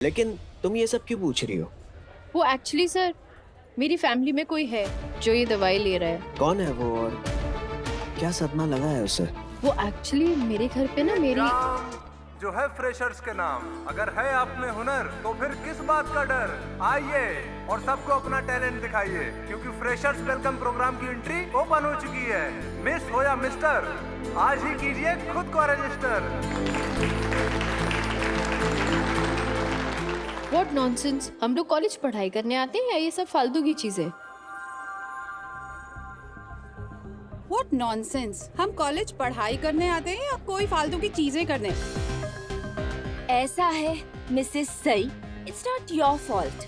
लेकिन तुम ये सब क्यों पूछ रही हो? वो एक्चुअली सर, मेरी फैमिली में कोई है जो ये दवाई ले रहा है। कौन है वो और क्या सदमा लगा है उसे? वो एक्चुअली मेरे घर पे ना मेरी जो है फ्रेशर्स के नाम। अगर है आप में हुनर तो फिर किस बात का डर। आइए और सबको अपना टैलेंट दिखाइए, क्योंकि फ्रेशर्स वेलकम प्रोग्राम की एंट्री ओपन हो चुकी है। मिस हो या मिस्टर, आज ही कीजिए खुद को रजिस्टर। What nonsense. हम लोग कॉलेज पढ़ाई करने आते हैं या ये सब फालतू की चीजें? What nonsense. हम कॉलेज पढ़ाई करने आते हैं या कोई फालतू की चीजें करने? ऐसा है Mrs Sai, it's not your fault.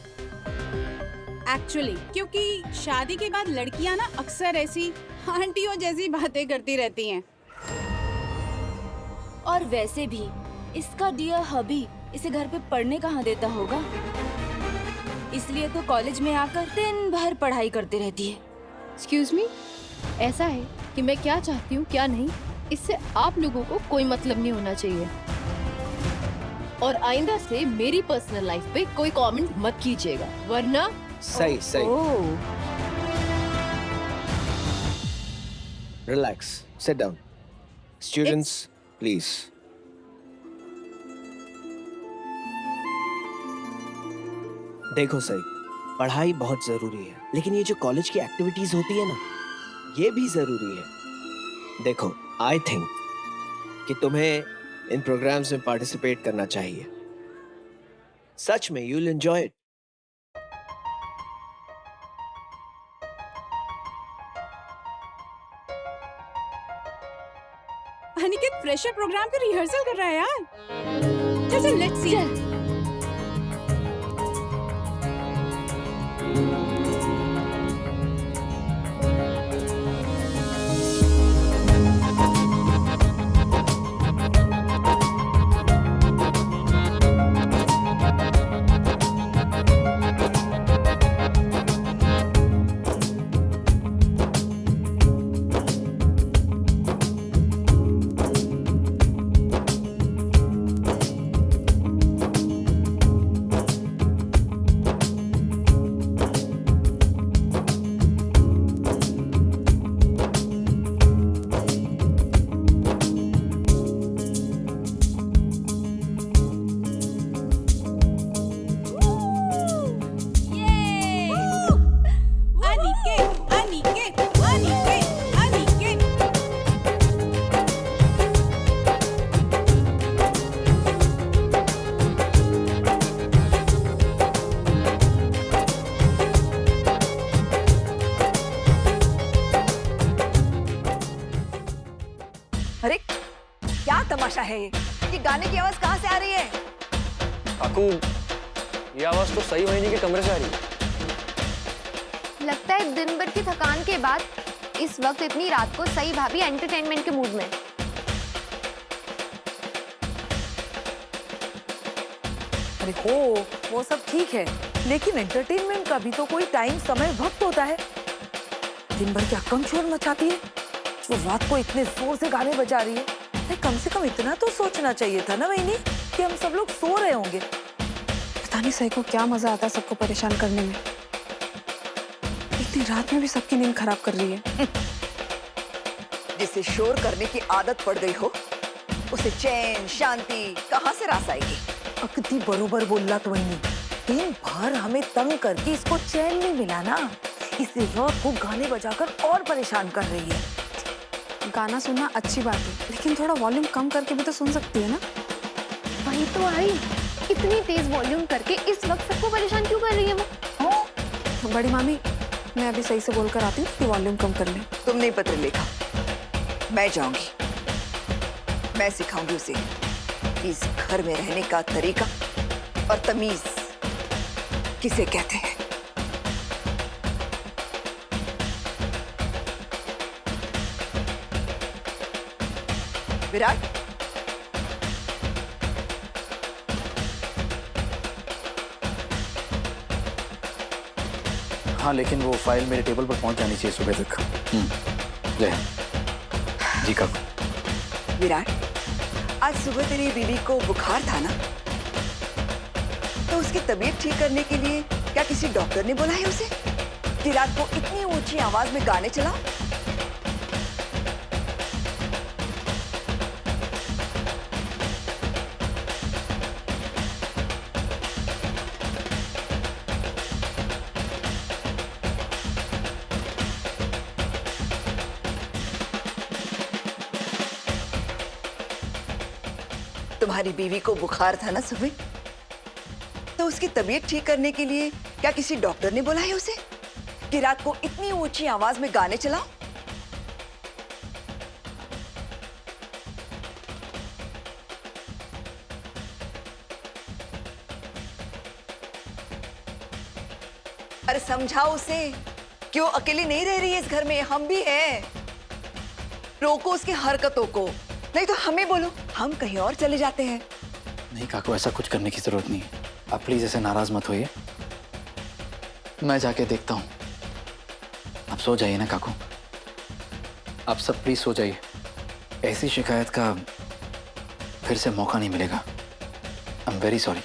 Actually क्योंकि शादी के बाद लड़कियां ना अक्सर ऐसी आंटियों जैसी बातें करती रहती हैं। और वैसे भी इसका डियर हबी इसे घर पे पढ़ने कहाँ देता होगा, इसलिए तो कॉलेज में आकर दिन भर पढ़ाई करती रहती है। एक्सक्यूज मी, ऐसा है कि मैं क्या चाहती हूँ क्या नहीं, इससे आप लोगों को कोई मतलब नहीं होना चाहिए। और आइंदा से मेरी पर्सनल लाइफ पे कोई कमेंट मत कीजिएगा, वरना सही सही। Relax, sit down. Students please. देखो सही, पढ़ाई बहुत जरूरी है, लेकिन ये जो कॉलेज की एक्टिविटीज होती है ना, ये भी जरूरी है। देखो, आई थिंक कि तुम्हें इन प्रोग्राम्स में पार्टिसिपेट करना चाहिए। सच में you will enjoy it. Aniket fresher program पे रिहर्सल कर रहा है यार। चल चल लेट्स सी। अरे क्या तमाशा है ये गाने की आवाज कहाँ से आ रही है? काकू, ये आवाज तो सही वहीनी के कमरे से आ रही है। लगता है दिन भर की थकान के बाद इस वक्त इतनी रात को सही भाभी एंटरटेनमेंट के मूड में। अरे हो, वो सब ठीक है, लेकिन एंटरटेनमेंट का भी तो कोई टाइम, समय, वक्त होता है। दिन भर क्या कम शोर मचाती है, वो रात को इतने जोर से गाने बजा रही है। अरे कम से कम इतना तो सोचना चाहिए था ना वहीनी कि हम सब लोग सो रहे होंगे। पता नहीं सही को क्या मजा आता है सबको परेशान करने में। इतनी रात में भी सबकी नींद खराब कर रही है। जिसे शोर करने की आदत पड़ गई हो, उसे चैन शांति कहाँ से रास आएगी? अगदी बरोबर बोला तो वहीनी। दिन भर हमें तंग करके इसको चैन नहीं मिला ना, इसलिए रात को गाने बजाकर और परेशान कर रही है। गाना सुनना अच्छी बात है, लेकिन थोड़ा वॉल्यूम कम करके भी तो सुन सकती है ना। वही तो आई, इतनी तेज वॉल्यूम करके इस वक्त सबको परेशान क्यों कर रही है वो? बड़ी मामी, मैं अभी सही से बोलकर आती हूँ कि वॉल्यूम कम कर ले। तुम नहीं पत्र लिखा, मैं जाऊंगी, मैं सिखाऊंगी उसे इस घर में रहने का तरीका और तमीज किसे कहते हैं। विराट, हाँ, लेकिन वो फाइल मेरे टेबल पर पहुंच जानी चाहिए सुबह तक। जय जी काकू। विराट, आज सुबह तेरी बीवी को बुखार था ना? उसकी तबीयत ठीक करने के लिए क्या किसी डॉक्टर ने बोला है उसे कि रात को इतनी ऊंची आवाज में गाने चलाओ? तुम्हारी बीवी को बुखार था ना सुबह, तो उसकी तबीयत ठीक करने के लिए क्या किसी डॉक्टर ने बोला है उसे कि रात को इतनी ऊंची आवाज में गाने चलाओ? अरे समझाओ उसे, क्यों अकेली नहीं रह रही है इस घर में, हम भी हैं। रोको उसकी हरकतों को, नहीं तो हमें बोलो, हम कहीं और चले जाते हैं। नहीं काकू, ऐसा कुछ करने की जरूरत नहीं है। आप प्लीज ऐसे नाराज मत होइए, मैं जाके देखता हूँ। आप सो जाइए ना काकू, आप सब प्लीज सो जाइए। ऐसी शिकायत का फिर से मौका नहीं मिलेगा। I am very sorry.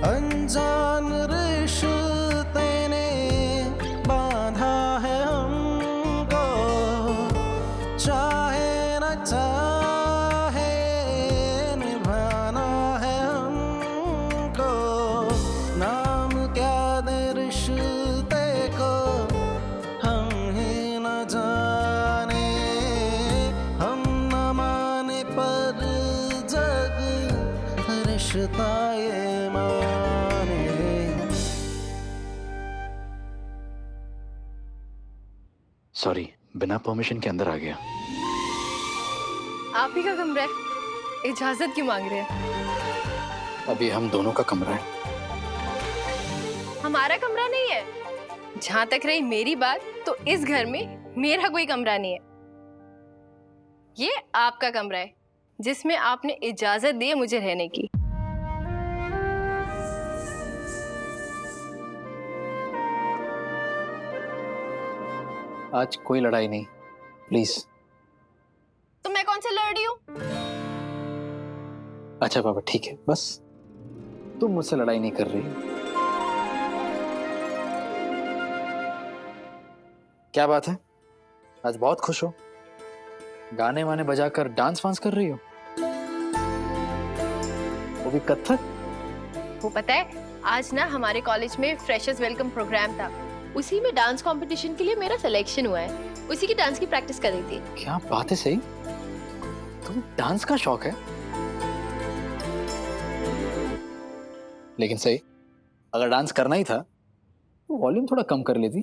अनजान रिश्ते ने बांधा है हमको, चाहे न चाहे निभाना है हमको। नाम क्या दे रिश्ते को हम ही न जाने, हम न माने पर जग रिश्ता ये सॉरी, बिना परमिशन के अंदर आ गया। आप ही का कमरा है, इजाजत क्यों मांग रहे हैं? अभी हम दोनों का कमरा है। हमारा कमरा नहीं है। जहां तक रही मेरी बात, तो इस घर में मेरा कोई कमरा नहीं है। ये आपका कमरा है, जिसमें आपने इजाजत दी है मुझे रहने की। आज कोई लड़ाई नहीं, प्लीज। तो मैं कौन से लड़ रही हूँ? अच्छा बाबा ठीक है, बस तुम मुझसे लड़ाई नहीं कर रही। क्या बात है, आज बहुत खुश हो? गाने वाने बजाकर डांस वांस कर रही हो, वो भी कथक। वो पता है, आज ना हमारे कॉलेज में फ्रेशर्स वेलकम प्रोग्राम था। उसी में डांस कंपटीशन के लिए मेरा सिलेक्शन हुआ है। उसी की डांस की प्रैक्टिस कर रही थी। क्या बात है, सही तुम डांस का शौक है? लेकिन सही, अगर डांस करना ही था तो वॉल्यूम थोड़ा कम कर लेती।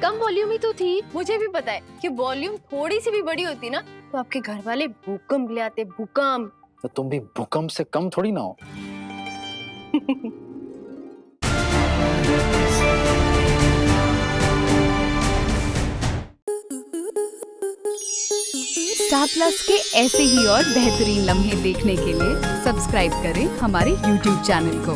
कम वॉल्यूम ही तो थी। मुझे भी पता है कि वॉल्यूम थोड़ी सी भी बड़ी होती ना, तो आपके घर वाले भूकंप ले आते। भूकंप। तो तुम भी भूकंप से कम थोड़ी ना हो। स्टार प्लस के ऐसे ही और बेहतरीन लम्हे देखने के लिए सब्सक्राइब करें हमारे YouTube चैनल को।